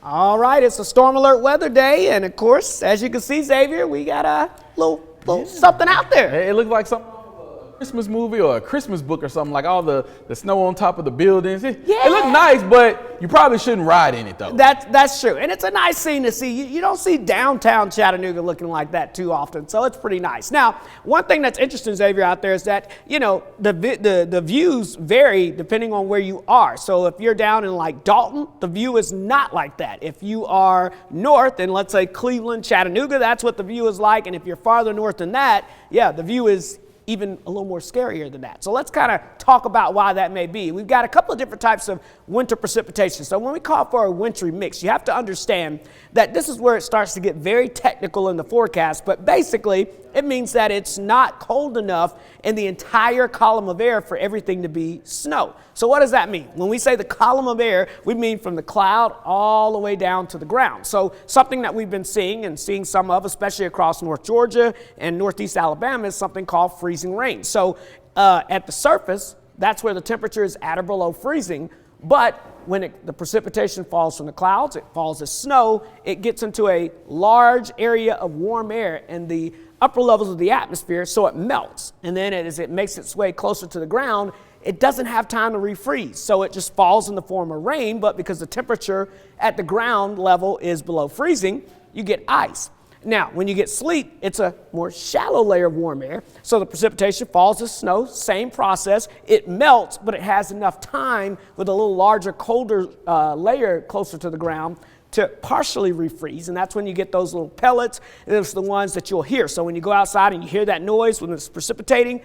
All right, it's a storm alert weather day, and of course, as you can see, Xavier, we got a little something out there. It looked like something off of a Christmas movie or a Christmas book or something, like all the snow on top of the buildings. It looked nice, but you probably shouldn't ride in it, though. That's true, and it's a nice scene to see. You don't see downtown Chattanooga looking like that too often, so it's pretty nice. Now, one thing that's interesting, Xavier, out there is that, you know, the views vary depending on where you are. So if you're down in like Dalton, the view is not like that. If you are north in, let's say, Cleveland, Chattanooga, that's what the view is like. And if you're farther north than that, yeah, the view is even a little more scarier than that. So let's kind of talk about why that may be. We've got a couple of different types of winter precipitation. So when we call for a wintry mix, you have to understand that this is where it starts to get very technical in the forecast, but basically it means that it's not cold enough in the entire column of air for everything to be snow. So what does that mean? When we say the column of air, we mean from the cloud all the way down to the ground. So something that we've been seeing and seeing some of, especially across North Georgia and Northeast Alabama, is something called freezing rain. So at the surface, that's where the temperature is at or below freezing. But when the precipitation falls from the clouds, it falls as snow, it gets into a large area of warm air in the upper levels of the atmosphere, so it melts. And then as it makes its way closer to the ground, it doesn't have time to refreeze. So it just falls in the form of rain, but because the temperature at the ground level is below freezing, you get ice. Now, when you get sleet, it's a more shallow layer of warm air. So the precipitation falls as snow, same process. It melts, but it has enough time with a little larger, colder layer closer to the ground to partially refreeze. And that's when you get those little pellets. Those are the ones that you'll hear. So when you go outside and you hear that noise when it's precipitating,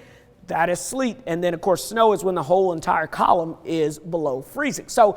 that is sleet. And then, of course, snow is when the whole entire column is below freezing. So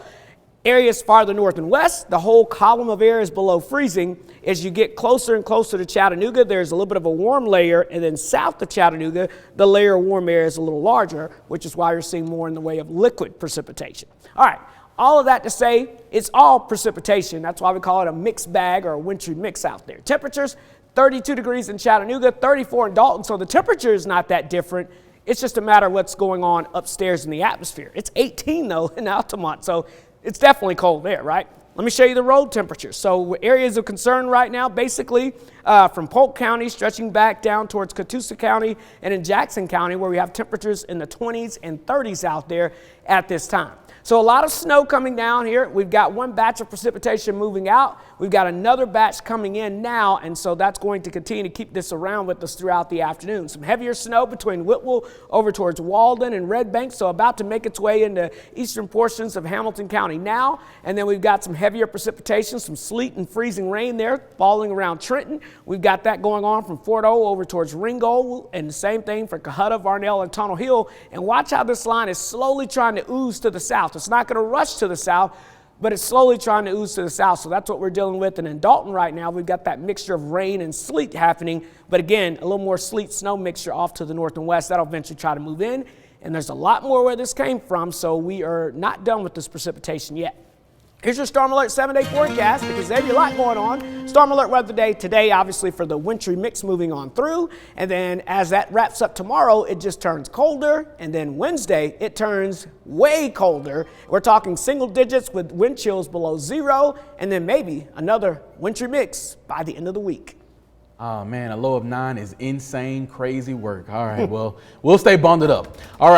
areas farther north and west, the whole column of air is below freezing. As you get closer and closer to Chattanooga, there's a little bit of a warm layer, and then south of Chattanooga, the layer of warm air is a little larger, which is why you're seeing more in the way of liquid precipitation. All right, all of that to say, it's all precipitation. That's why we call it a mixed bag or a wintry mix out there. Temperatures, 32 degrees in Chattanooga, 34 in Dalton, so the temperature is not that different. It's just a matter of what's going on upstairs in the atmosphere. It's 18, though, in Altamont, so it's definitely cold there, right? Let me show you the road temperatures. So areas of concern right now, basically from Polk County stretching back down towards Catoosa County and in Jackson County, where we have temperatures in the 20s and 30s out there at this time. So a lot of snow coming down here. We've got one batch of precipitation moving out. We've got another batch coming in now, and so that's going to continue to keep this around with us throughout the afternoon. Some heavier snow between Whitwell over towards Walden and Red Bank, so about to make its way into eastern portions of Hamilton County now. And then we've got some heavier precipitation, some sleet and freezing rain there falling around Trenton. We've got that going on from Fort O over towards Ringgold, and the same thing for Cohutta, Varnell, and Tunnel Hill. And watch how this line is slowly trying to ooze to the south. It's not going to rush to the south, but it's slowly trying to ooze to the south. So that's what we're dealing with. And in Dalton right now, we've got that mixture of rain and sleet happening. But again, a little more sleet snow mixture off to the north and west. That'll eventually try to move in. And there's a lot more where this came from. So we are not done with this precipitation yet. Here's your Storm Alert 7-day forecast, because there's a lot going on. Storm Alert weather day today, obviously, for the wintry mix moving on through. And then as that wraps up tomorrow, it just turns colder. And then Wednesday, it turns way colder. We're talking single digits with wind chills below 0. And then maybe another wintry mix by the end of the week. Oh, man, a low of 9 is insane, crazy work. All right, well, we'll stay bundled up. All right.